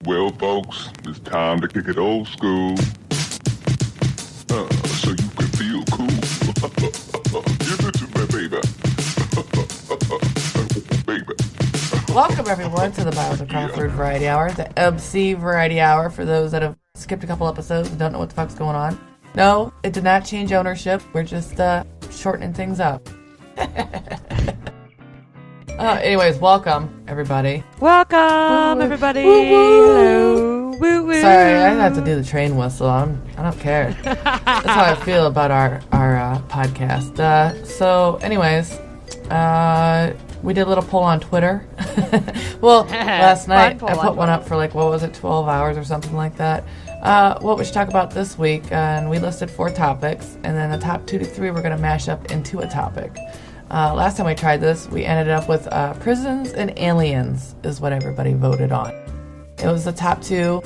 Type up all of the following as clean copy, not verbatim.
Well, folks, it's time to kick it old school. So you can feel cool. Give it to me, baby. Baby. Welcome, everyone, to the Miles of Crawford Variety Hour, the MC Variety Hour, for those that have skipped a couple episodes and don't know what the fuck's going on. No, it did not change ownership. We're just shortening things up. Anyways, welcome, everybody. Welcome, everybody. Woo, woo. Hello. Woo, woo. Sorry, I have to do the train whistle. I don't care. That's how I feel about our podcast. So, anyways, we did a little poll on Twitter. Well, last night I put one up for 12 hours or something like that. What we should talk about this week, and we listed 4 topics, and then the top 2 to 3 we're going to mash up into a topic. Last time we tried this, we ended up with prisons and aliens is what everybody voted on. It was the top 2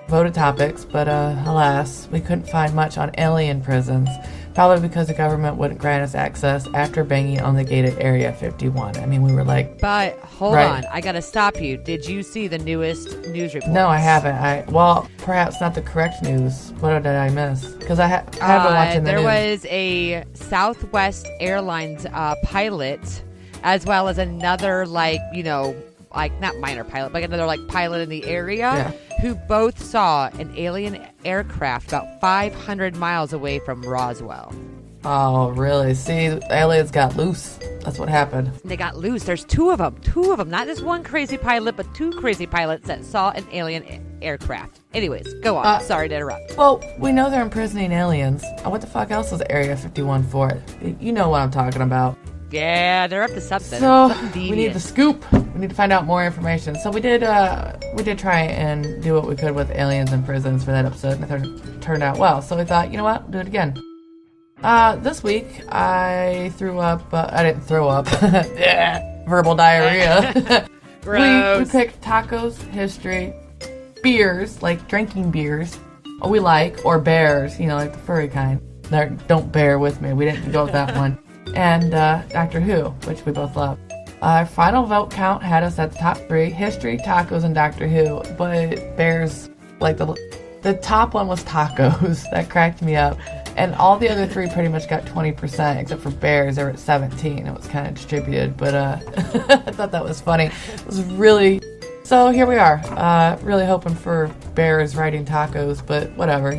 voted topics, but alas, we couldn't find much on alien prisons, probably because the government wouldn't grant us access after banging on the gated Area 51. I mean, we were like... But hold on, I gotta stop you. Did you see the newest news report? No, I haven't. Well, perhaps not the correct news. What did I miss? Because I haven't been watching the news. There was a Southwest Airlines pilot, as well as another, not minor pilot, but another pilot in the area, who both saw an alien aircraft about 500 miles away from Roswell. Oh, really? See, the aliens got loose. That's what happened. They got loose. There's 2 of them. Not just one crazy pilot, but 2 crazy pilots that saw an alien aircraft. Anyways, go on. Sorry to interrupt. Well, we know they're imprisoning aliens. What the fuck else is Area 51 for? You know what I'm talking about. Yeah, they're up to something. So we need the scoop. We need to find out more information. So we did try and do what we could with aliens and prisons for that episode, and it turned out well. So we thought, you know what, do it again. This week I threw up. I didn't throw up. Verbal diarrhea. Gross. We picked tacos, history, beers, like drinking beers. We like, or bears, like the furry kind. Don't bear with me. We didn't go with that one. And Doctor Who, which we both love. Our final vote count had us at the top 3, history, tacos, and Doctor Who. But bears, the top one was tacos. That cracked me up. And all the other 3 pretty much got 20%, except for bears. They were at 17. It was kind of distributed, but I thought that was funny. It was really... So here we are, really hoping for bears riding tacos, but whatever,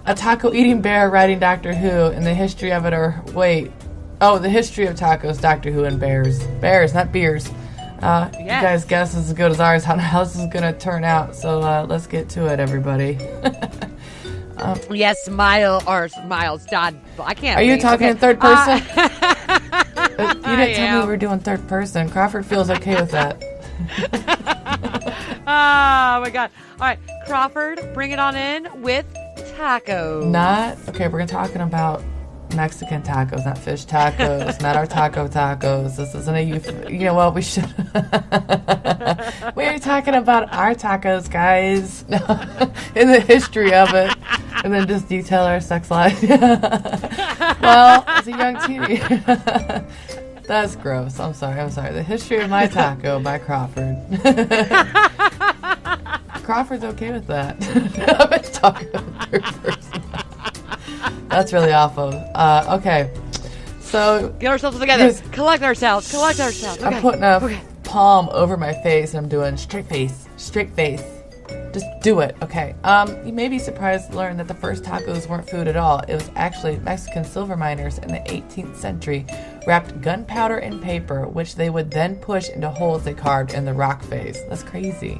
a taco-eating bear riding Doctor Who, and the history of it the history of tacos, Doctor Who, and bears. Bears, not beers. Yes. You guys' guess is as good as ours how this is going to turn out, so let's get to it, everybody. Yes, Miles, John. I can't. Are you talking in third person? You didn't tell me we am. were doing third person. Crawford feels okay with that. Oh my god! All right, Crawford, bring it on in with tacos. Okay. We're talking about Mexican tacos, not fish tacos, not our tacos. This isn't a youth. You know what? We should. We're talking about our tacos, guys, in the history of it. And then just detail our sex life. Well, as a young teenie. That's gross. I'm sorry. The history of my taco by Crawford. Crawford's okay with that. I've been talking in third person. That's really awful. Okay. So. Get ourselves together. Collect ourselves. Okay. I'm putting a palm over my face and I'm doing straight face. Just do it, okay. You may be surprised to learn that the first tacos weren't food at all. It was actually Mexican silver miners in the 18th century wrapped gunpowder in paper, which they would then push into holes they carved in the rock face. That's crazy.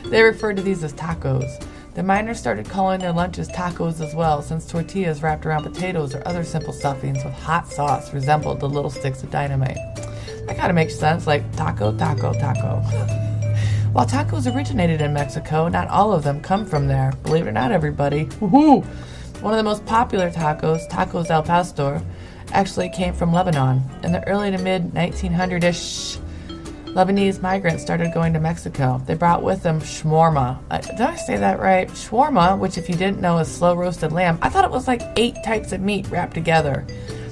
They referred to these as tacos. The miners started calling their lunches tacos as well, since tortillas wrapped around potatoes or other simple stuffings with hot sauce resembled the little sticks of dynamite. That kind of makes sense, like taco. While tacos originated in Mexico, not all of them come from there. Believe it or not, everybody. Woohoo! One of the most popular tacos al pastor, actually came from Lebanon. In the early to mid 1900-ish, Lebanese migrants started going to Mexico. They brought with them shawarma. Did I say that right? Shawarma, which if you didn't know is slow roasted lamb. I thought it was 8 types of meat wrapped together.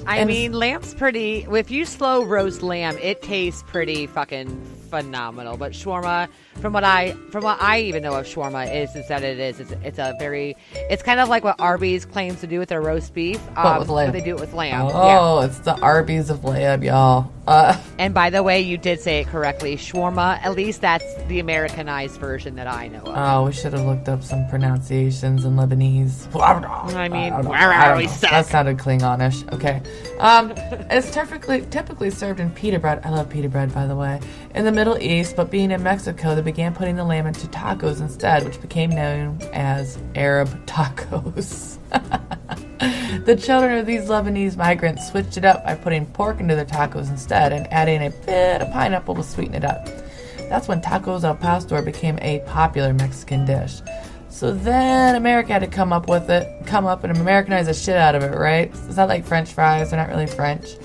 I mean, lamb's pretty... If you slow roast lamb, it tastes pretty fucking phenomenal. But shawarma, from what I even know of shawarma, is that it's kind of like what Arby's claims to do with their roast beef. But with lamb. But they do it with lamb. Oh, it's the Arby's of lamb, y'all. And by the way, you did say it correctly. Shawarma, at least that's the Americanized version that I know of. Oh, we should have looked up some pronunciations in Lebanese. I mean, that sounded Klingonish. Okay. It's typically served in pita bread. I love pita bread, by the way. In the Middle East, but being in Mexico, they began putting the lamb into tacos instead, which became known as Arab tacos. The children of these Lebanese migrants switched it up by putting pork into their tacos instead and adding a bit of pineapple to sweeten it up. That's when tacos al pastor became a popular Mexican dish. So then America had to come up and Americanize the shit out of it, right? It's not like French fries, they're not really French.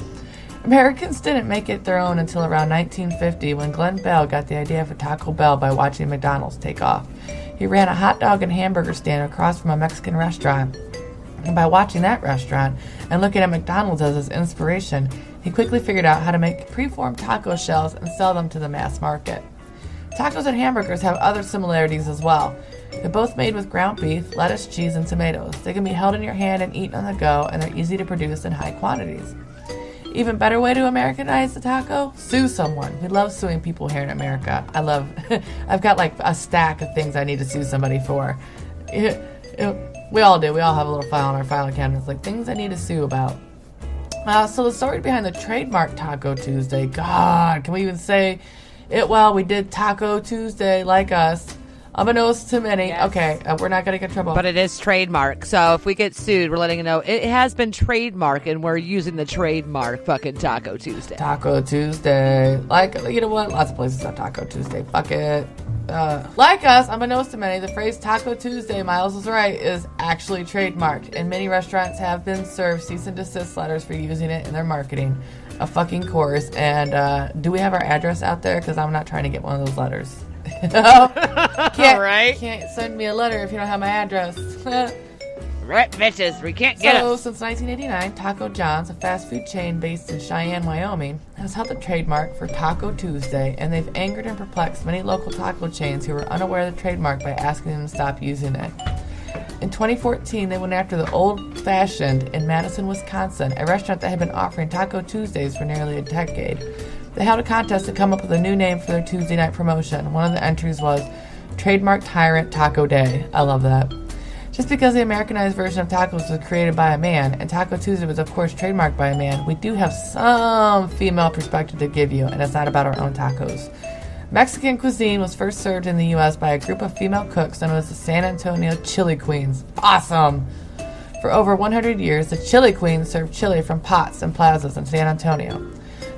Americans didn't make it their own until around 1950 when Glenn Bell got the idea for Taco Bell by watching McDonald's take off. He ran a hot dog and hamburger stand across from a Mexican restaurant. And by watching that restaurant and looking at McDonald's as his inspiration, he quickly figured out how to make preformed taco shells and sell them to the mass market. Tacos and hamburgers have other similarities as well. They're both made with ground beef, lettuce, cheese, and tomatoes. They can be held in your hand and eaten on the go, and they're easy to produce in high quantities. Even better way to Americanize the taco? Sue someone. We love suing people here in America. I've got like a stack of things I need to sue somebody for. We all do. We all have a little file on our filing cabinets, like things I need to sue about. So the story behind the trademark Taco Tuesday. God, can we even say it? Well, we did Taco Tuesday, like us. Unbeknownst to many. Yes. Okay, we're not going to get in trouble. But it is trademark. So if we get sued, we're letting you know it has been trademarked, and we're using the trademark fucking Taco Tuesday. Taco Tuesday. Like, you know what? Lots of places have Taco Tuesday. Fuck it. Like us, unbeknownst to many, the phrase Taco Tuesday, Miles was right, is actually trademarked, and many restaurants have been served cease and desist letters for using it in their marketing. A fucking course. And do we have our address out there? Because I'm not trying to get one of those letters. Can't send me a letter if you don't have my address. Right, bitches, we can't get So, it. since 1989, Taco John's, a fast food chain based in Cheyenne, Wyoming, has held the trademark for Taco Tuesday, and they've angered and perplexed many local taco chains who were unaware of the trademark by asking them to stop using it. In 2014, they went after the Old Fashioned in Madison, Wisconsin, a restaurant that had been offering Taco Tuesdays for nearly a decade. They held a contest to come up with a new name for their Tuesday night promotion. One of the entries was Trademark Tyrant Taco Day. I love that. Just because the Americanized version of tacos was created by a man, and Taco Tuesday was of course trademarked by a man, we do have some female perspective to give you, and it's not about our own tacos. Mexican cuisine was first served in the U.S. by a group of female cooks known as the San Antonio Chili Queens. Awesome! For over 100 years, the Chili Queens served chili from pots and plazas in San Antonio.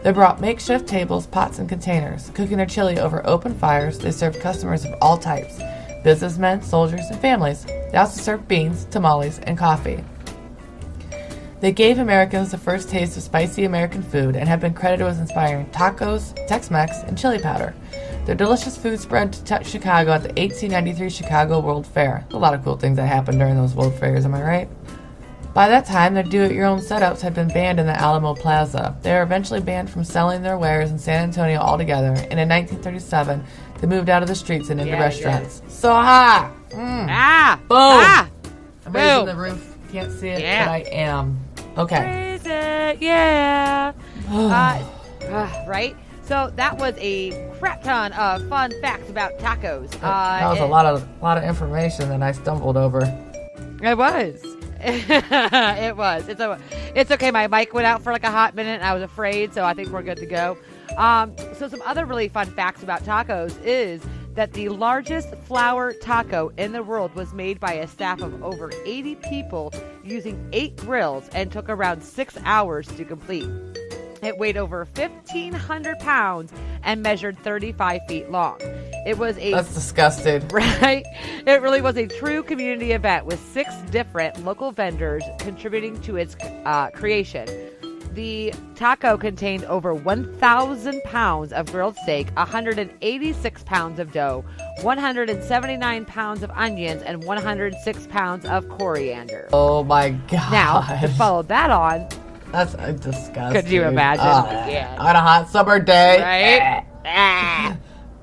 They brought makeshift tables, pots, and containers. Cooking their chili over open fires, they served customers of all types, businessmen, soldiers, and families. They also served beans, tamales, and coffee. They gave Americans the first taste of spicy American food and have been credited with inspiring tacos, Tex-Mex, and chili powder. Their delicious food spread to Chicago at the 1893 Chicago World Fair. A lot of cool things that happened during those World Fairs, am I right? By that time, their do-it-your-own setups had been banned in the Alamo Plaza. They were eventually banned from selling their wares in San Antonio altogether, and in 1937, they moved out of the streets and into restaurants. So hot! Boom! I'm raising the roof. Can't see it, but I am. Okay. Raise it, yeah. Right? So that was a crap ton of fun facts about tacos. That was a lot of information that I stumbled over. It was. It was. It's okay. My mic went out for like a hot minute and I was afraid, so I think we're good to go. So some other really fun facts about tacos is that the largest flour taco in the world was made by a staff of over 80 people using 8 grills and took around 6 hours to complete. It weighed over 1,500 pounds and measured 35 feet long. That's disgusting. Right? It really was a true community event with 6 different local vendors contributing to its creation. The taco contained over 1,000 pounds of grilled steak, 186 pounds of dough, 179 pounds of onions, and 106 pounds of coriander. Oh my God. Now, to follow that on, that's disgusting. Could you imagine? On a hot summer day. Right? Ah.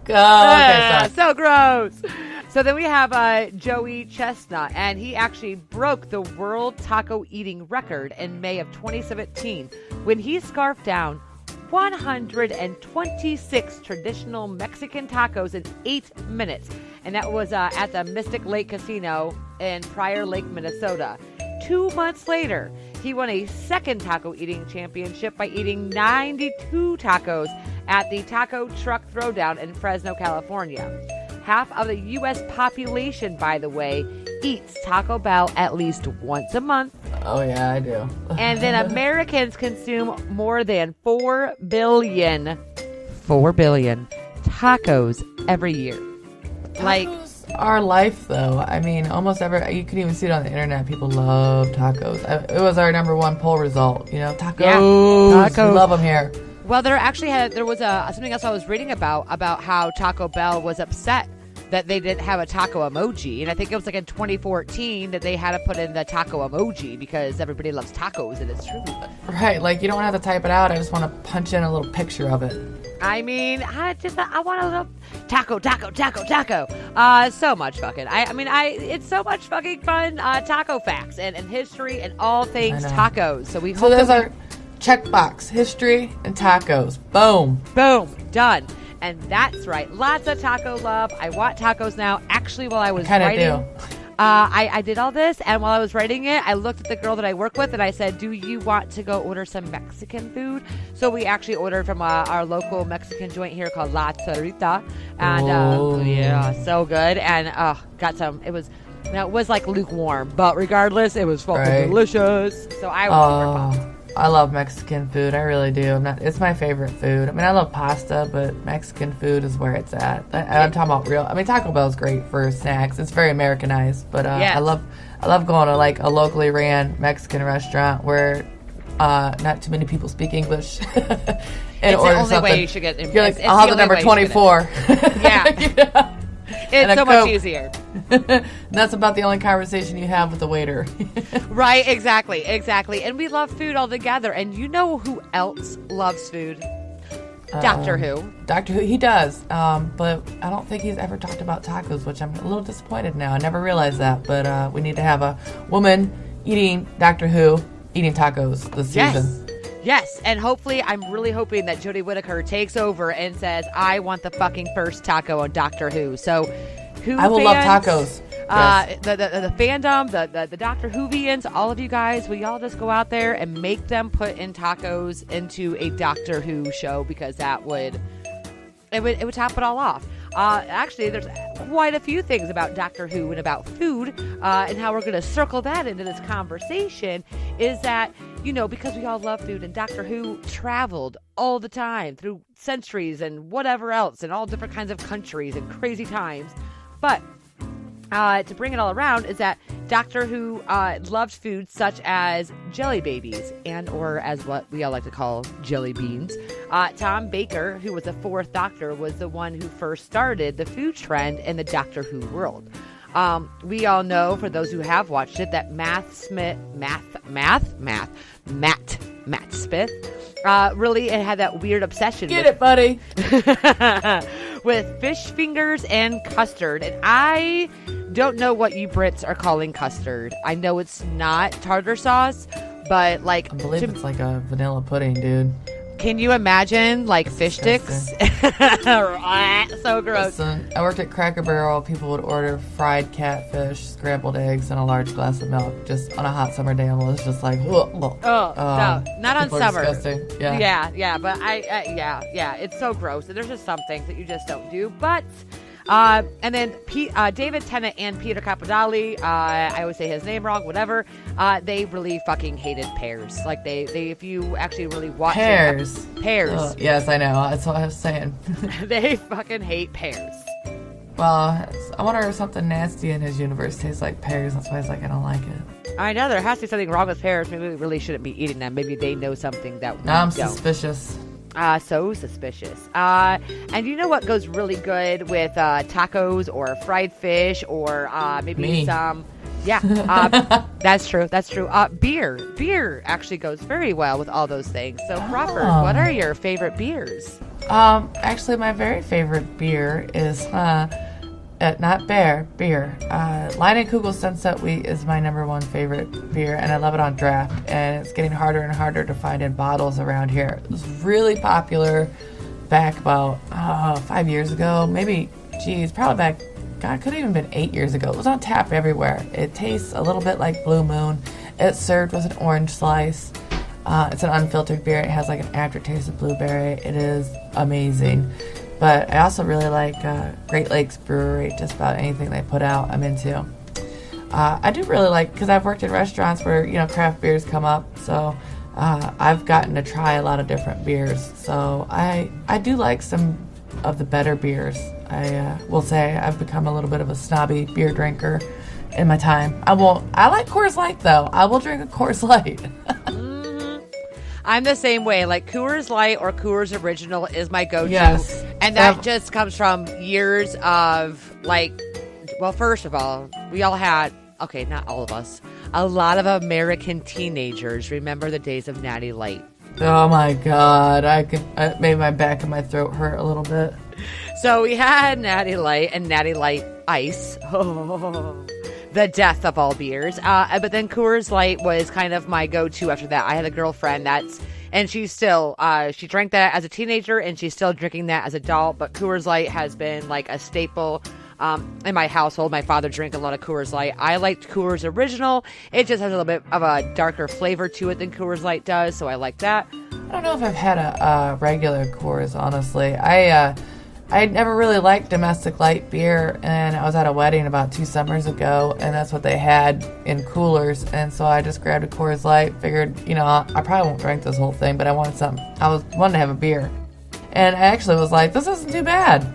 Go. Okay, sorry. So gross. So then we have Joey Chestnut, and he actually broke the world taco eating record in May of 2017 when he scarfed down 126 traditional Mexican tacos in 8 minutes. And that was at the Mystic Lake Casino in Prior Lake, Minnesota. 2 months later, he won a second taco eating championship by eating 92 tacos at the Taco Truck Throwdown in Fresno, California. Half of the U.S. population, by the way, eats Taco Bell at least once a month. Oh, yeah, I do. And then Americans consume more than 4 billion tacos every year. Tacos are life, though. I mean, almost you can even see it on the internet. People love tacos. It was our number one poll result. You know, tacos. Yeah, tacos. We love them here. Well, there was something else I was reading about how Taco Bell was upset that they didn't have a taco emoji. And I think it was like in 2014 that they had to put in the taco emoji because everybody loves tacos, and it's true. Right, like you don't have to type it out. I just want to punch in a little picture of it. I mean, I want a little taco. So much fucking. It's so much fucking fun. Taco facts and history and all things tacos. So there's our checkbox: history and tacos. Boom, done. And that's right. Lots of taco love. I want tacos now. Actually, while I was writing, I did all this, and while I was writing it, I looked at the girl that I work with, and I said, "Do you want to go order some Mexican food?" So we actually ordered from our local Mexican joint here called La Torita, and yeah, so good. And got some. It was like lukewarm, but regardless, it was fucking delicious. So I was super pumped. I love Mexican food. I really do. It's my favorite food. I mean, I love pasta, but Mexican food is where it's at. I'm talking about real. I mean, Taco Bell's great for snacks. It's very Americanized, but yes. I love going to like a locally ran Mexican restaurant where not too many people speak English. And it's order the only something. Way you should get. You're like, I'll have the number 24. Yeah. You know? It's so much easier. That's about the only conversation you have with the waiter. Right, exactly. And we love food all together. And you know who else loves food? Doctor Who. Doctor Who, he does. But I don't think he's ever talked about tacos, which I'm a little disappointed now. I never realized that. But we need to have a woman eating Doctor Who, eating tacos this season. Yes, and hopefully, I'm really hoping that Jodie Whittaker takes over and says, I want the fucking first taco on Doctor Who. So, I will love tacos. Yes. The fandom, the Doctor Whovians, all of you guys, will y'all just go out there and make them put in tacos into a Doctor Who show, because that would top it all off. Actually, there's quite a few things about Doctor Who and about food, and how we're going to circle that into this conversation is that, you know, because we all love food, and Doctor Who traveled all the time through centuries and whatever else and all different kinds of countries and crazy times. But to bring it all around is that Doctor Who loved foods such as jelly babies and, or as what we all like to call, jelly beans. Tom Baker, who was the fourth Doctor, was the one who first started the food trend in the Doctor Who world. We all know, for those who have watched it, that Matt Smith really had that weird obsession with fish fingers and custard. And I don't know what you Brits are calling custard. I know it's not tartar sauce, but like, I believe it's like a vanilla pudding, dude. Can you imagine, like, fish sticks? So gross. Listen, I worked at Cracker Barrel. People would order fried catfish, scrambled eggs, and a large glass of milk just on a hot summer day. And it was just like, no, not on summer. Disgusting. Yeah, but yeah, it's so gross. And there's just some things that you just don't do. But, and then David Tennant and Peter Capaldi, I always say his name wrong, whatever, they really fucking hated pears. Like, they if you actually really watch pears. Pears. Yes, I know. That's what I was saying. They fucking hate pears. Well, I wonder if something nasty in his universe tastes like pears. That's why he's like, I don't like it. I know there has to be something wrong with pears. Maybe we really shouldn't be eating them. Maybe they know something that we don't. I'm suspicious. So suspicious. And you know what goes really good with tacos or fried fish or maybe some... Yeah, that's true. Beer actually goes very well with all those things. So, Crawford, what are your favorite beers? Actually, my very favorite beer is not beer. Leinenkugel Sunset Wheat is my number one favorite beer, and I love it on draft. And it's getting harder and harder to find in bottles around here. It was really popular back about 5 years ago, maybe. Probably back. God, it could have even been 8 years ago. It was on tap everywhere. It tastes a little bit like Blue Moon. It's served with an orange slice. It's an unfiltered beer. It has like an aftertaste of blueberry. It is amazing. But I also really like Great Lakes Brewery. Just about anything they put out, I'm into. I do really like, because I've worked in restaurants where, craft beers come up. So I've gotten to try a lot of different beers. So I do like some of the better beers. I will say I've become a little bit of a snobby beer drinker in my time. I like Coors Light, though. I will drink a Coors Light. I'm the same way. Like Coors Light or Coors Original is my go-to. Yes. And that just comes from years of first of all, we all had, okay, not all of us, a lot of American teenagers remember the days of Natty Light. Oh my God. It made my back of my throat hurt a little bit. So we had Natty Light and Natty Light Ice. Oh, the death of all beers. But then Coors Light was kind of my go-to after that. I had a girlfriend and she's still, she drank that as a teenager and she's still drinking that as an adult. But Coors Light has been like a staple in my household. My father drank a lot of Coors Light. I liked Coors Original. It just has a little bit of a darker flavor to it than Coors Light does, so I like that. I don't know if I've had a regular Coors, honestly. I never really liked domestic light beer, and I was at a wedding about 2 summers ago, and that's what they had in coolers, and so I just grabbed a Coors Light, figured, I probably won't drink this whole thing, but I wanted something. I wanted to have a beer. And I actually was like, this isn't too bad.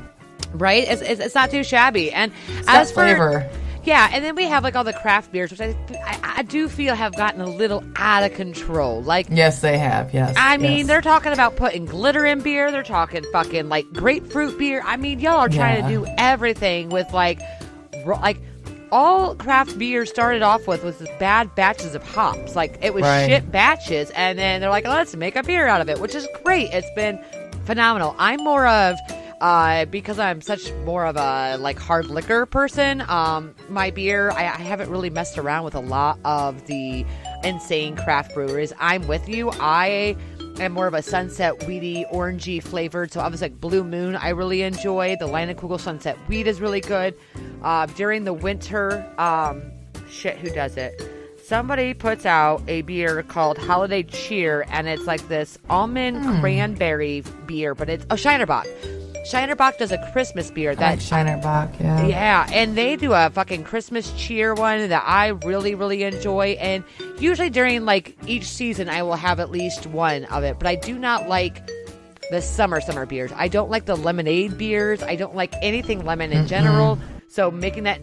Right? It's not too shabby. And it's as for flavor. Yeah, and then we have like all the craft beers, which I do feel have gotten a little out of control. Like, yes, they have. Yes. I mean, they're talking about putting glitter in beer. They're talking fucking like grapefruit beer. I mean, y'all are trying to do everything with like all craft beer started off with was bad batches of hops. Like it was shit batches, and then they're like, let's make a beer out of it, which is great. It's been phenomenal. I'm more of because I'm such more of a like hard liquor person, my beer, I haven't really messed around with a lot of the insane craft breweries. I'm with you. I am more of a sunset weedy, orangey flavored. So obviously like Blue Moon, I really enjoy. The Leinenkugel Sunset Wheat is really good. During the winter, who does it? Somebody puts out a beer called Holiday Cheer, and it's like this almond cranberry beer, but it's Shinerbach. Shinerbach does a Christmas beer. Like Shinerbach, yeah. Yeah, and they do a fucking Christmas cheer one that I really, really enjoy. And usually during like each season, I will have at least one of it. But I do not like the summer beers. I don't like the lemonade beers. I don't like anything lemon in general. So making that...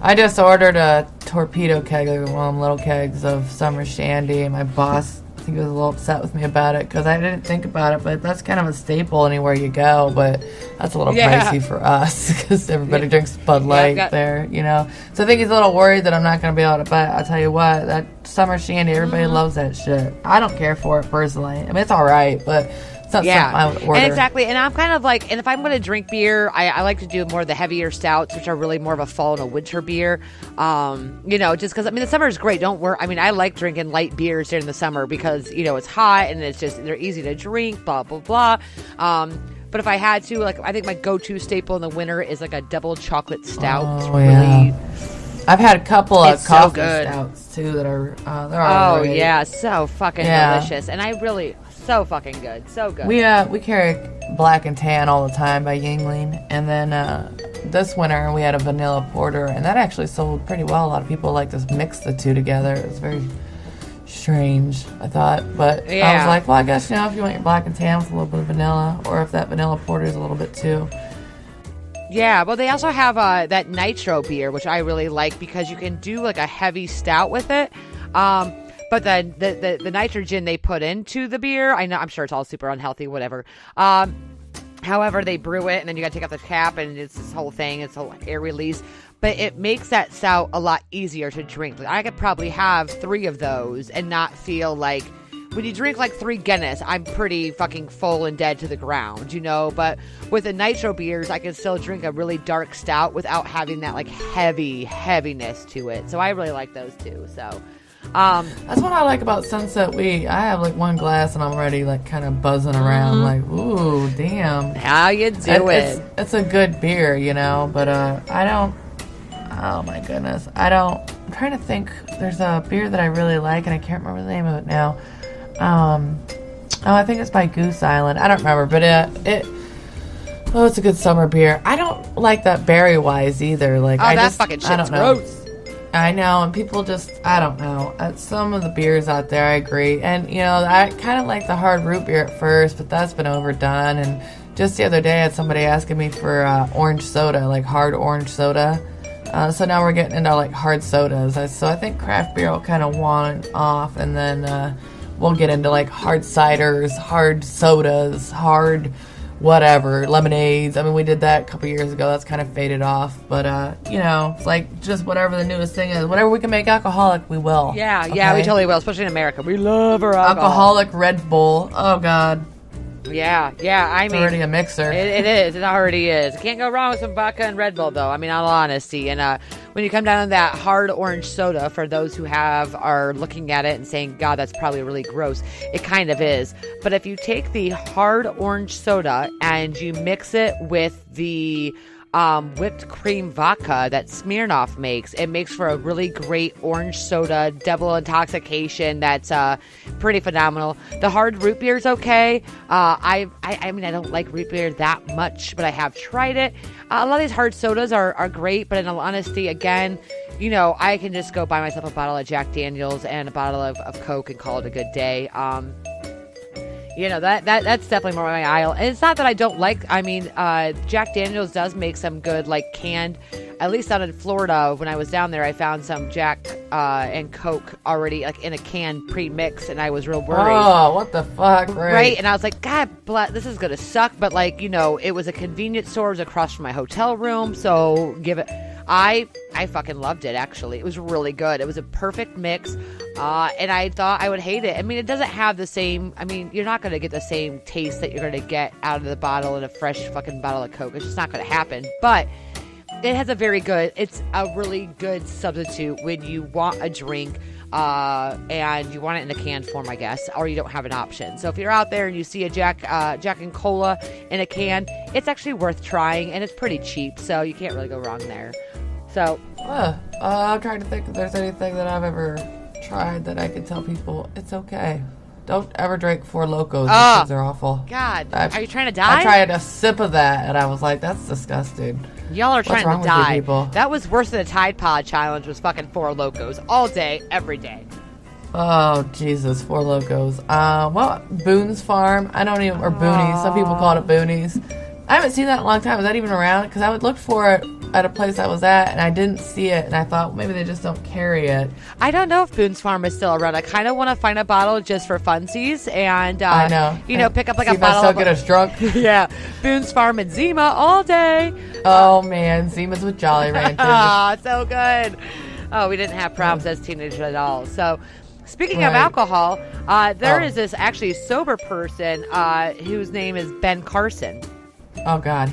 I just ordered a torpedo keg, like one of them little kegs of summer shandy, and my boss... I think he was a little upset with me about it because I didn't think about it, but that's kind of a staple anywhere you go. But that's a little pricey for us because everybody drinks Bud Light there, So I think he's a little worried that I'm not going to be able to. But I'll tell you what, that summer shandy, everybody loves that shit. I don't care for it personally. I mean, it's all right, but it's not something I would order. And exactly. And I'm kind of like, and if I'm going to drink beer, I like to do more of the heavier stouts, which are really more of a fall and a winter beer. Just because, I mean, the summer is great. Don't worry. I mean, I like drinking light beers during the summer because, it's hot and they're easy to drink, blah, blah, blah. But if I had to, like, I think my go-to staple in the winter is like a double chocolate stout. It's really... I've had a couple of coffee stouts too that are they're all great. Yeah, so fucking delicious, and I really so fucking good, so good. We carry Black and Tan all the time by Yingling, and then this winter we had a vanilla porter, and that actually sold pretty well. A lot of people like to mix the two together. It was very strange, I thought, but I was like, well, I guess if you want your Black and Tan with a little bit of vanilla, or if that vanilla porter is a little bit too. Yeah, well, they also have that nitro beer, which I really like because you can do like a heavy stout with it. But the nitrogen they put into the beer, I'm sure it's all super unhealthy, whatever. However, they brew it and then you got to take out the cap and it's this whole thing. It's a air release, but it makes that stout a lot easier to drink. Like, I could probably have 3 of those and not feel like when you drink like 3 Guinness, I'm pretty fucking full and dead to the ground, but with the nitro beers, I can still drink a really dark stout without having that like heaviness to it. So I really like those too. So that's what I like about Sunset Wheat. I have like 1 glass and I'm already like kind of buzzing around, like, ooh, damn. How you do it? It's a good beer, but I don't. Oh my goodness, I'm trying to think. There's a beer that I really like and I can't remember the name of it now. I think it's by Goose Island. I don't remember, but it's a good summer beer. I don't like that Berry Wise either. Like, fucking shit's gross. I know, and people just, I don't know. Some of the beers out there, I agree. And, I kind of like the hard root beer at first, but that's been overdone. And just the other day, I had somebody asking me for orange soda, like hard orange soda. So now we're getting into, like, hard sodas. So I think craft beer will kind of want off, and then we'll get into, like, hard ciders, hard sodas, hard whatever, lemonades. I mean, we did that a couple years ago. That's kind of faded off. But, it's like just whatever the newest thing is. Whatever we can make alcoholic, we will. Yeah, we totally will, especially in America. We love our alcohol. Alcoholic Red Bull. Oh, God. Yeah. I mean, it's already a mixer. It is. It already is. Can't go wrong with some vodka and Red Bull, though. I mean, in all honesty. And when you come down to that hard orange soda, for those who are looking at it and saying, God, that's probably really gross, it kind of is. But if you take the hard orange soda and you mix it with the whipped cream vodka that Smirnoff makes, it makes for a really great orange soda devil intoxication that's pretty phenomenal. The hard root beer is okay. I mean, I don't like root beer that much, but I have tried it. A lot of these hard sodas are great, but in all honesty, again, I can just go buy myself a bottle of Jack Daniels and a bottle of Coke and call it a good day. That's definitely more my aisle. And it's not that I don't like, Jack Daniels does make some good, like, canned, at least out in Florida, when I was down there, I found some Jack and Coke already, like, in a can pre-mix, and I was real worried. Oh, what the fuck, right? And I was like, God, this is going to suck, but, like, it was a convenience store, it was across from my hotel room, so give it... I fucking loved it, actually. It was really good. It was a perfect mix, and I thought I would hate it. I mean, it doesn't have the same... I mean, you're not going to get the same taste that you're going to get out of the bottle in a fresh fucking bottle of Coke. It's just not going to happen. But it has it's a really good substitute when you want a drink, and you want it in a canned form, I guess, or you don't have an option. So if you're out there and you see a Jack and Cola in a can, it's actually worth trying, and it's pretty cheap, so you can't really go wrong there. So, I'm trying to think if there's anything that I've ever tried that I could tell people it's okay. Don't ever drink Four Locos because they're awful. God, are you trying to die? I tried a sip of that and I was like, that's disgusting. Y'all are trying to die. People? That was worse than a Tide Pod challenge. Was fucking Four Locos all day, every day. Oh Jesus, Four Locos. Boone's Farm. I don't even, or Boonies. Some people call it Boonies. I haven't seen that in a long time. Is that even around? Because I would look for it at a place I was at, and I didn't see it, and I thought, well, maybe they just don't carry it. I don't know if Boone's Farm is still around. I kind of want to find a bottle just for funsies, and I know. Pick up like see a bottle. If I still get us drunk. Yeah, Boone's Farm and Zima all day. Oh man, Zima's with Jolly Ranchers. Ah, so good. Oh, we didn't have problems as teenagers at all. So, speaking of alcohol, there is this actually sober person whose name is Ben Carson. Oh God,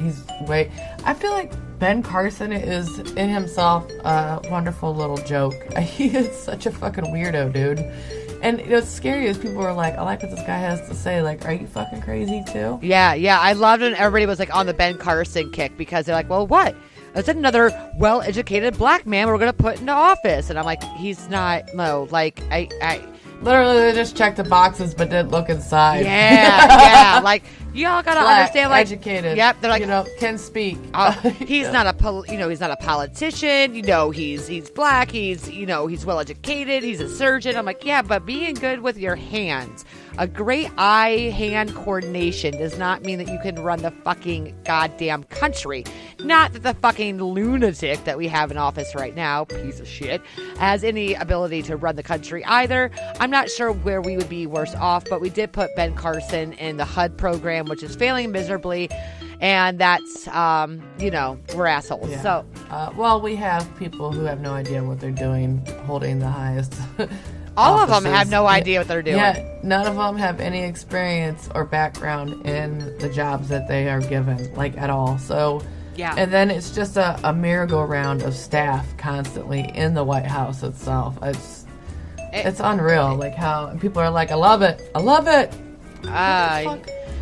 I feel like Ben Carson is in himself a wonderful little joke. He is such a fucking weirdo, dude. And what's scary is people are like, I like what this guy has to say. Like, are you fucking crazy too? Yeah. I loved when everybody was like on the Ben Carson kick because they're like, well, what? That's another well-educated black man we're going to put into office. And I'm like, he's not, no, like, I literally, they just checked the boxes but didn't look inside. Yeah, like, y'all gotta understand, like, educated. Yep, they're like, can speak. He's not a, he's not a politician. He's black. He's well educated. He's a surgeon. I'm like, yeah, but being good with your hands, a great eye-hand coordination does not mean that you can run the fucking goddamn country. Not that the fucking lunatic that we have in office right now, piece of shit, has any ability to run the country either. I'm not sure where we would be worse off, but we did put Ben Carson in the HUD program, which is failing miserably, and that's, we're assholes. Yeah. So, we have people who have no idea what they're doing, holding the highest All of them offices. have no idea what they're doing. Yeah, none of them have any experience or background in the jobs that they are given, like at all. So, Yeah. and then it's just a merry-go-round of staff constantly in the White House itself. It's unreal, like how people are like, I love it.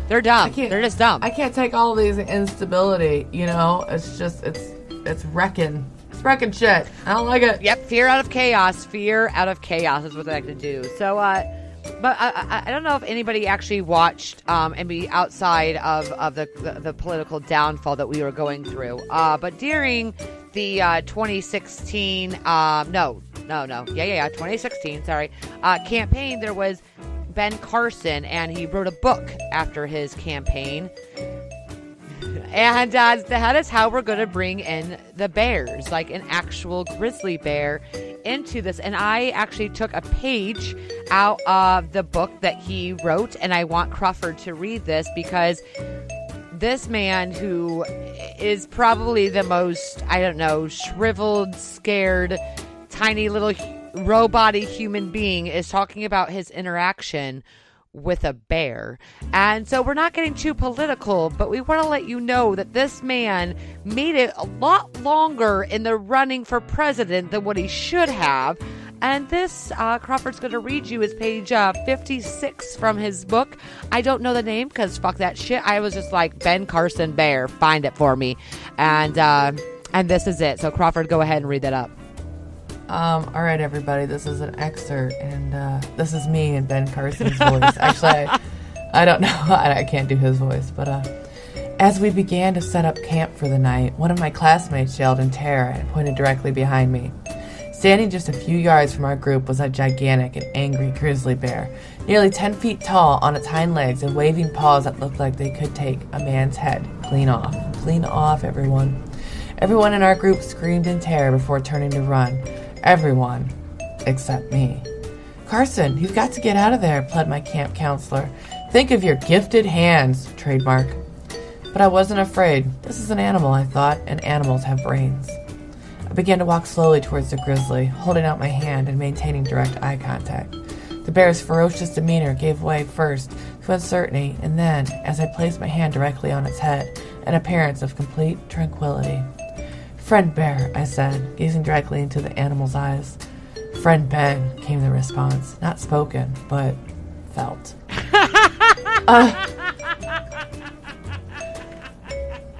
They're dumb. I can't- They're just dumb. I can't take all these instability, you know? It's just, it's wrecking. It's wrecking shit. I don't like it. Yep, fear out of chaos. Fear out of chaos is what they like to do. So, but I don't know if anybody actually watched and be outside of the political downfall that we were going through. But during the 2016, 2016, campaign, there was Ben Carson, and he wrote a book after his campaign. And that is how we're going to bring in the bears, like an actual grizzly bear, into this. And I actually took a page out of the book that he wrote, and I want Crawford to read this because this man, who is probably the most, I don't know, shriveled, scared, tiny little robot-y human being, is talking about his interaction with a bear. And so we're not getting too political, but we want to let you know that this man made it a lot longer in the running for president than what he should have. And this, Crawford's going to read you is page 56 from his book. I don't know the name because fuck that shit. I was just like, Ben Carson Bear, find it for me. And this is it. So Crawford, go ahead and read that up. All right, everybody, this is an excerpt, and this is me in Ben Carson's voice. Actually, I don't know, I can't do his voice, but as we began to set up camp for the night, one of my classmates yelled in terror and pointed directly behind me. Standing just a few yards from our group was a gigantic and angry grizzly bear, nearly 10 feet tall, on its hind legs and waving paws that looked like they could take a man's head clean off. Clean off, everyone. Everyone in our group screamed in terror before turning to run. Everyone except me. Carson, you've got to get out of there, pled my camp counselor. Think of your gifted hands, trademark. But I wasn't afraid. This is an animal, I thought, and animals have brains. I began to walk slowly towards the grizzly, holding out my hand and maintaining direct eye contact. The bear's ferocious demeanor gave way first to uncertainty, and then, as I placed my hand directly on its head, an appearance of complete tranquility. Friend Bear, I said, gazing directly into the animal's eyes. Friend Ben, came the response. Not spoken, but felt.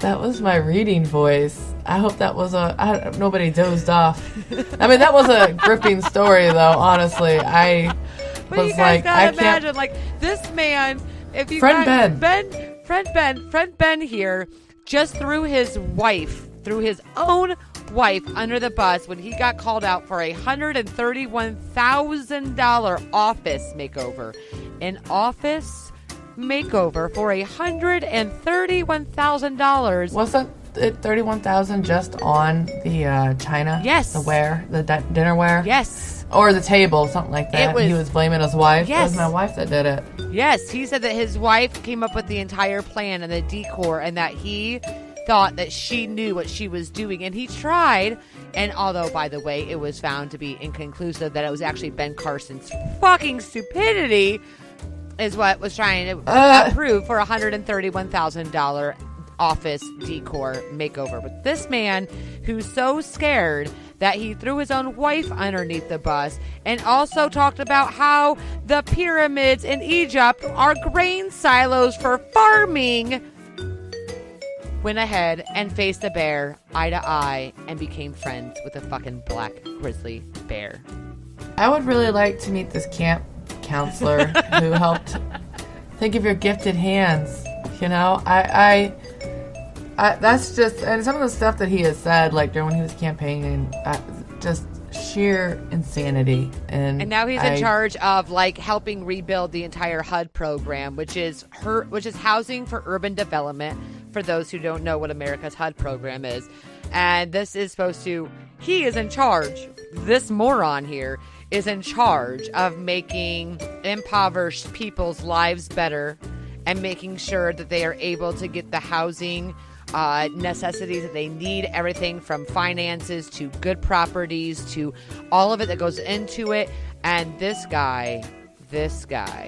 That was my reading voice. I hope that was nobody dozed off. I mean, that was a gripping story, though, honestly. I But was you guys like, gotta imagine, like, this man, if you Friend Friend Ben here just threw his own wife under the bus when he got called out for a $131,000 office makeover. An office makeover for $131,000. Wasn't it $31,000 just on the china? Yes. The dinnerware? Yes. Or the table, something like that. He was blaming his wife. Yes. It was my wife that did it. Yes, he said that his wife came up with the entire plan and the decor, and that he thought that she knew what she was doing, and he tried. And although, by the way, it was found to be inconclusive, that it was actually Ben Carson's fucking stupidity is what was trying to approve for a $131,000 office decor makeover. But this man, who's so scared that he threw his own wife underneath the bus, and also talked about how the pyramids in Egypt are grain silos for farming, went ahead and faced a bear eye to eye and became friends with a fucking black grizzly bear. I would really like to meet this camp counselor who helped think of your gifted hands. You know, I that's just, and some of the stuff that he has said, like during when he was campaigning, just sheer insanity. And now he's in charge of like helping rebuild the entire HUD program, which is housing for urban development. For those who don't know what America's HUD program is, and this is he is in charge. This moron here is in charge of making impoverished people's lives better and making sure that they are able to get the housing necessities that they need, everything from finances to good properties to all of it that goes into it. And this guy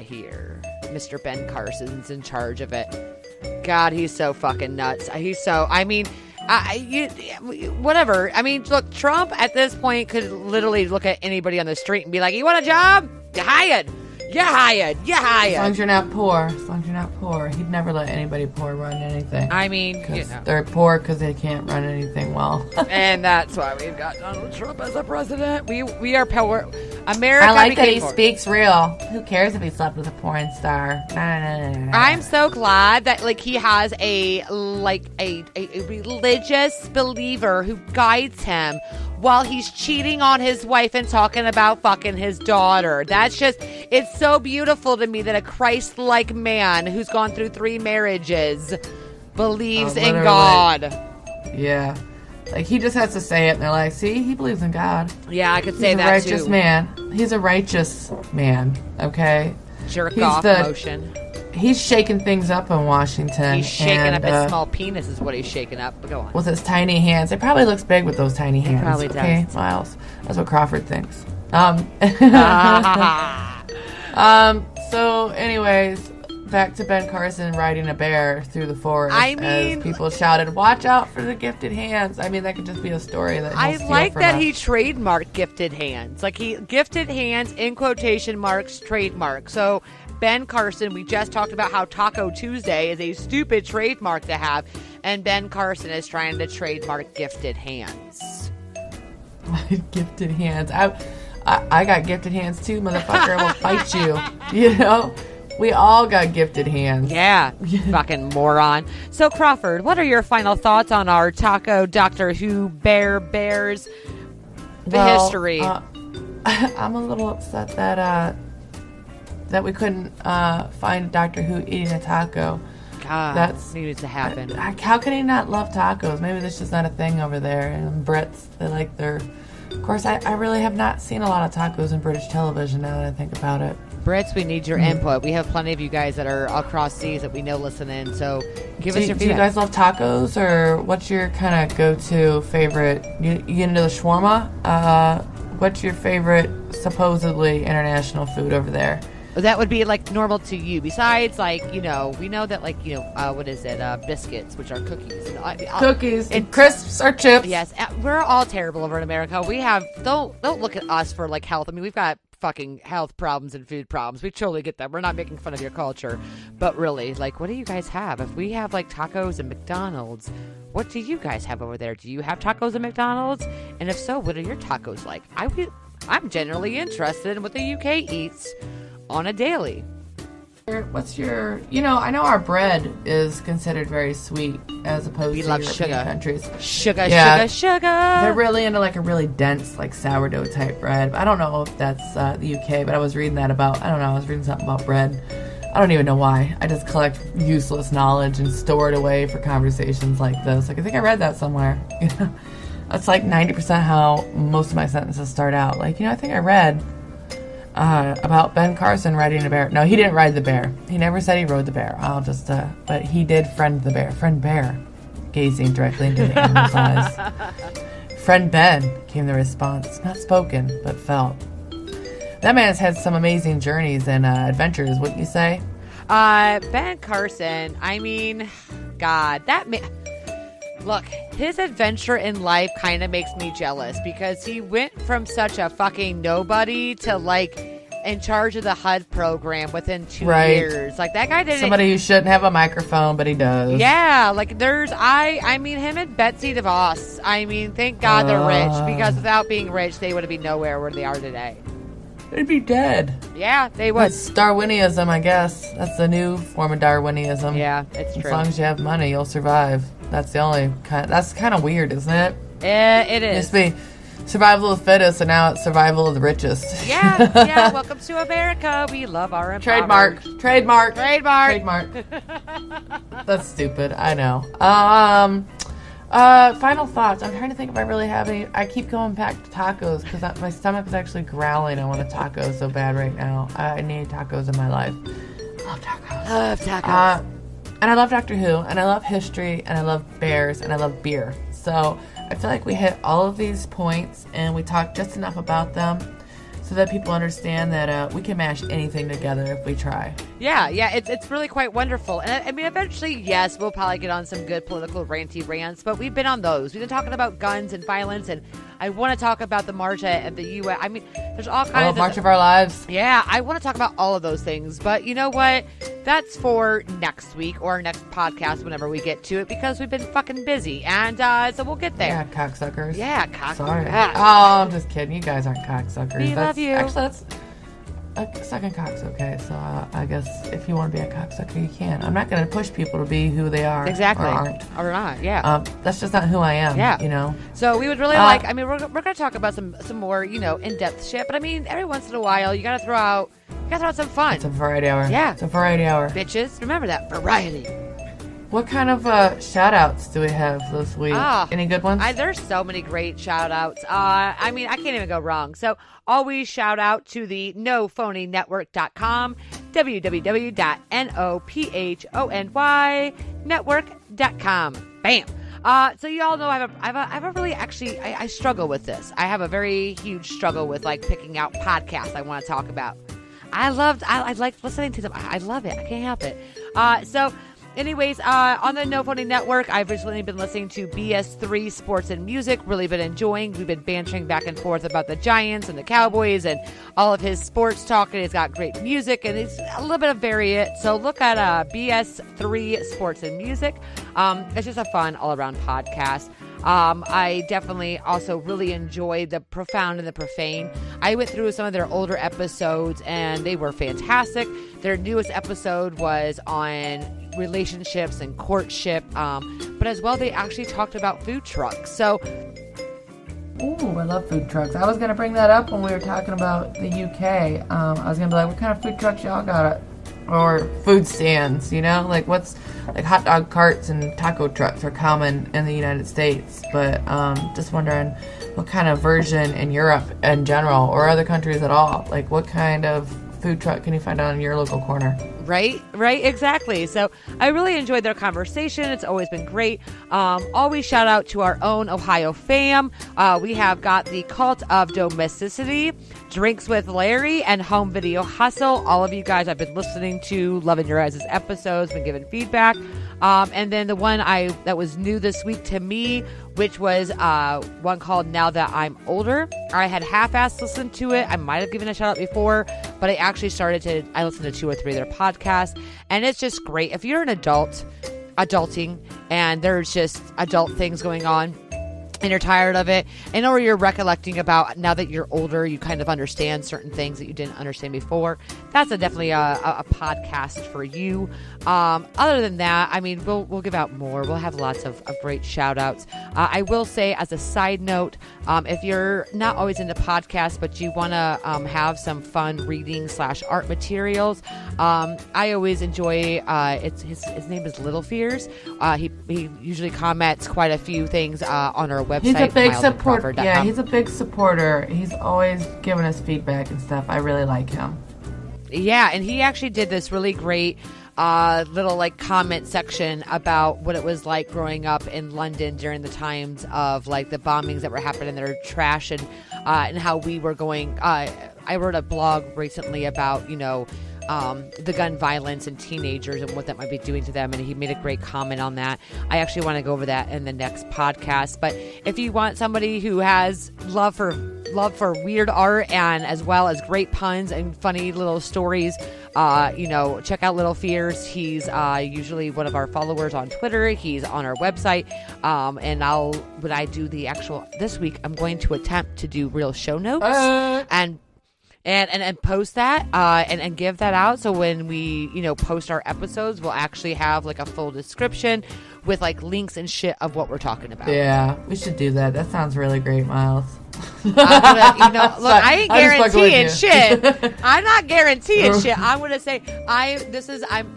here, Mr. Ben Carson's in charge of it. God, he's so fucking nuts. Whatever. I mean, look, Trump at this point could literally look at anybody on the street and be like, you want a job? You're hired. You're hired. You're hired. As long as you're not poor. As long as you're not poor. He'd never let anybody poor run anything. I mean, they're poor because they can't run anything well. And that's why we've got Donald Trump as a president. We are poor. America. I like that he poor. speaks real. Who cares if he slept with a porn star? I'm so glad that he has a religious believer who guides him while he's cheating on his wife and talking about fucking his daughter. It's so beautiful to me that a Christ-like man who's gone through 3 marriages believes in God. Yeah. He just has to say it, and they're like, see, he believes in God. Yeah, I could say that, too. He's a righteous man. He's a righteous man, okay? Jerk-off motion. He's shaking things up in Washington. He's shaking up his small penis is what he's shaking up. But go on. With his tiny hands. It probably looks big with those tiny hands. It probably does. Okay, Miles. That's what Crawford thinks. So, anyways, back to Ben Carson riding a bear through the forest. As people shouted, "Watch out for the gifted hands." I mean, that could just be a story that I like that he trademarked gifted hands. Gifted hands in quotation marks trademark. So Ben Carson, we just talked about how Taco Tuesday is a stupid trademark to have, and Ben Carson is trying to trademark gifted hands. Gifted hands. I got gifted hands too, motherfucker. I will fight you. You know? We all got gifted hands. Yeah, fucking moron. So, Crawford, what are your final thoughts on our Taco Doctor Who Bears history? I'm a little upset that we couldn't find Doctor Who eating a taco. God, that needed to happen. How can he not love tacos? Maybe this is not a thing over there. And Brits, they like their... Of course, I really have not seen a lot of tacos in British television now that I think about it. Brits, we need your input. We have plenty of you guys that are across seas that we know listen in, so give us your feedback. Do you guys love tacos, or what's your kind of go-to favorite? You get into the shawarma? What's your favorite supposedly international food over there? That would be normal to you. Besides, we know that what is it? Biscuits, which are cookies. Cookies and crisps or chips. Yes, we're all terrible over in America. We have don't look at us for health. I mean, we've got fucking health problems and food problems. We totally get that. We're not making fun of your culture, but really, what do you guys have? If we have tacos and McDonald's, what do you guys have over there? Do you have tacos and McDonald's? And if so, what are your tacos like? I'm generally interested in what the UK eats on a daily. What's your... I know our bread is considered very sweet as opposed to European sugar. countries. Sugar. They're really into a really dense sourdough type bread. I don't know if that's the UK, but I was reading that about... I was reading something about bread. I don't even know why. I just collect useless knowledge and store it away for conversations like this. I think I read that somewhere. That's 90% how most of my sentences start out. I think I read... about Ben Carson riding a bear. No, he didn't ride the bear. He never said he rode the bear. But he did friend the bear. Friend bear, gazing directly into the animal's eyes. Friend Ben, came the response. Not spoken, but felt. That man has had some amazing journeys and adventures, wouldn't you say? Ben Carson, God, that man... Look, his adventure in life kind of makes me jealous because he went from such a fucking nobody to in charge of the HUD program within 2 years. That guy didn't... Somebody who shouldn't have a microphone, but he does. Yeah, there's... him and Betsy DeVos. Thank God they're rich, because without being rich, they would be nowhere where they are today. They'd be dead. Yeah, they would. That's Darwinism, I guess. That's the new form of Darwinism. Yeah, it's true. As long as you have money, you'll survive. That's the only kind... That's kind of weird, isn't it? It is. It used to be survival of the fittest, and now it's survival of the richest. Yeah. Welcome to America. We love our Trademark. That's stupid. I know. Final thoughts. I'm trying to think if I really have any. I keep going back to tacos because my stomach is actually growling. I want a taco so bad right now. I need tacos in my life. I love tacos. And I love Doctor Who, and I love history, and I love bears, and I love beer. So I feel like we hit all of these points, and we talked just enough about them. So so that people understand that we can mash anything together if we try. Yeah, it's really quite wonderful. And I mean, eventually, yes, we'll probably get on some good political ranty rants, but we've been on those. We've been talking about guns and violence, and I want to talk about the march at the U.S. I mean, there's all kinds of... March of Our Lives. Yeah, I want to talk about all of those things, but you know what? That's for next week or next podcast whenever we get to it, because we've been fucking busy, and so we'll get there. Yeah, cocksuckers. Yeah, cocksuckers. Sorry. Oh, I'm just kidding. You guys aren't cocksuckers. We love you. Actually, that's... Sucking cock's okay, so I guess if you want to be a cocksucker, you can. I'm not going to push people to be who they are. Exactly. Or aren't. Or not, yeah. That's just not who I am, yeah. You know? So we would really like, I mean, we're going to talk about some more, you know, in-depth shit, but I mean, every once in a while, you got to throw out some fun. It's a variety hour. Yeah. It's a variety hour. Bitches, remember that, variety. What kind of shout-outs do we have this week? Any good ones? There's so many great shout-outs. I mean, I can't even go wrong. So always shout out to the NoPhonyNetwork.com, www.nophonynetwork.com. Bam. So you all know I have a really, actually, I struggle with this. I have a very huge struggle with like picking out podcasts I want to talk about. I like listening to them. I love it. I can't help it. So anyways, on the No Phony Network, I've recently been listening to BS3 Sports and Music. Really been enjoying. We've been bantering back and forth about the Giants and the Cowboys and all of his sports talk. And he's got great music and it's a little bit of variant. So look at BS3 Sports and Music. It's just a fun all-around podcast. I definitely also really enjoyed the Profound and the Profane. I went through some of their older episodes and they were fantastic. Their newest episode was on relationships and courtship, but as well they actually talked about food trucks. So ooh, I love food trucks. I was going to bring that up when we were talking about the UK. I was going to be like, what kind of food trucks y'all got? Or food stands, you know? Like what's like hot dog carts and taco trucks are common in the United States, but just wondering what kind of version in Europe in general or other countries at all. Like what kind of food truck can you find on your local corner? Right, exactly. So I really enjoyed their conversation. It's always been great. Always shout out to our own Ohio fam. We have got the Cult of Domesticity, Drinks with Larry, and Home Video Hustle. All of you guys I've been listening to, loving your guys' episodes, been giving feedback. And then the one that was new this week to me, which was one called Now That I'm Older. I had half-assed listened to it. I might have given a shout out before, but I actually I listened to 2 or 3 of their podcasts, and it's just great. If you're an adulting, and there's just adult things going on, and you're tired of it, and or you're recollecting about now that you're older, you kind of understand certain things that you didn't understand before, that's definitely a podcast for you. Other than that, I mean, we'll give out more. We'll have lots of great shout outs. I will say as a side note, if you're not always into podcasts, but you want to have some fun reading / art materials, I always enjoy, his name is Little Fears. He usually comments quite a few things on our website. He's a big supporter. Yeah, he's a big supporter. He's always giving us feedback and stuff. I really like him. Yeah, and he actually did this really great little like comment section about what it was like growing up in London during the times of like the bombings that were happening there, trash, and how we were going. I wrote a blog recently about, you know, the gun violence and teenagers and what that might be doing to them, and he made a great comment on that. I actually want to go over that in the next podcast. But if you want somebody who has love for weird art and as well as great puns and funny little stories, you know, check out Little Fears. He's usually one of our followers on Twitter. He's on our website, and when I do the actual this week, I'm going to attempt to do real show notes and post that and give that out. So when we, you know, post our episodes, we'll actually have like a full description with like links and shit of what we're talking about. Yeah, we should do that. That sounds really great, Miles. You know, look, I ain't guaranteeing shit. I'm not guaranteeing shit. I'm gonna say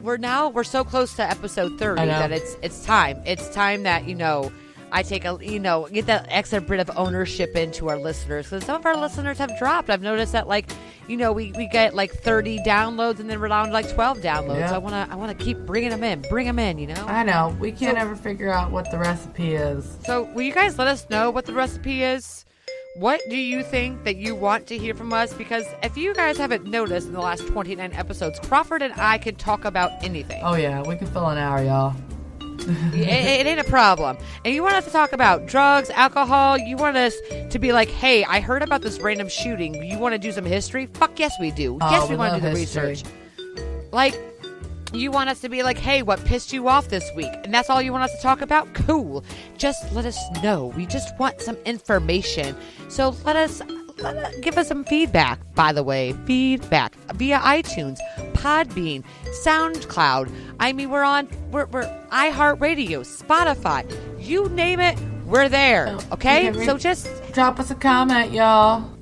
we're so close to episode 30 that it's time. It's time that, you know, I take get that extra bit of ownership into our listeners, because some of our listeners have dropped. I've noticed that, like, you know, we get like 30 downloads and then we're down to like 12 downloads. Yeah. So I wanna keep bring them in, you know. I know we can't ever figure out what the recipe is. So will you guys let us know what the recipe is? What do you think that you want to hear from us? Because if you guys haven't noticed in the last 29 episodes, Crawford and I can talk about anything. Oh, yeah. We can fill an hour, y'all. It ain't a problem. And you want us to talk about drugs, alcohol. You want us to be like, hey, I heard about this random shooting. You want to do some history? Fuck yes, we do. Yes, we want to do the research. Like, you want us to be like, hey, what pissed you off this week? And that's all you want us to talk about? Cool. Just let us know. We just want some information. So give us some feedback, by the way. Feedback via iTunes, Podbean, SoundCloud. I mean, we're iHeartRadio, Spotify. You name it, we're there. Okay? So just drop us a comment, y'all.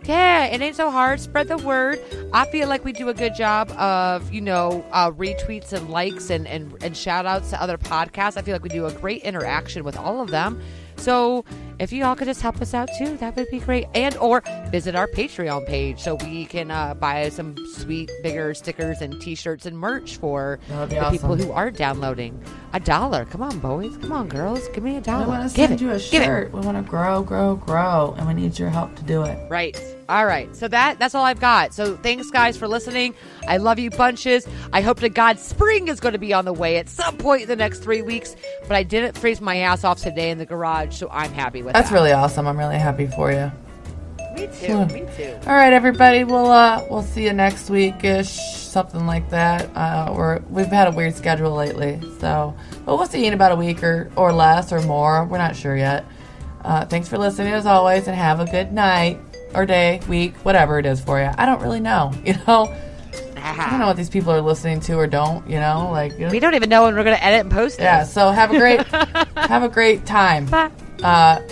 Yeah, it ain't so hard. Spread the word. I feel like we do a good job of, retweets and likes and shout outs to other podcasts. I feel like we do a great interaction with all of them. So if you all could just help us out too, that would be great. And or visit our Patreon page so we can buy some sweet, bigger stickers and T-shirts and merch for the people who are downloading. $1. Come on, boys. Come on, girls. Give me $1. We want to send you a shirt. We want to grow, and we need your help to do it. Right. All right. So that's all I've got. So thanks, guys, for listening. I love you bunches. I hope to God spring is going to be on the way at some point in the next 3 weeks. But I didn't freeze my ass off today in the garage, so I'm happy with that. That's really awesome. I'm really happy for you. Me too. Me too. All right, everybody. We'll see you next week-ish, something like that. We've had a weird schedule lately, but we'll see you in about a week or less or more. We're not sure yet. Thanks for listening as always, and have a good night or day, week, whatever it is for you. I don't really know. I don't know what these people are listening to or don't. We don't even know when we're gonna edit and post it. Yeah. So have a great time. Bye.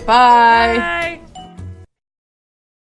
Bye.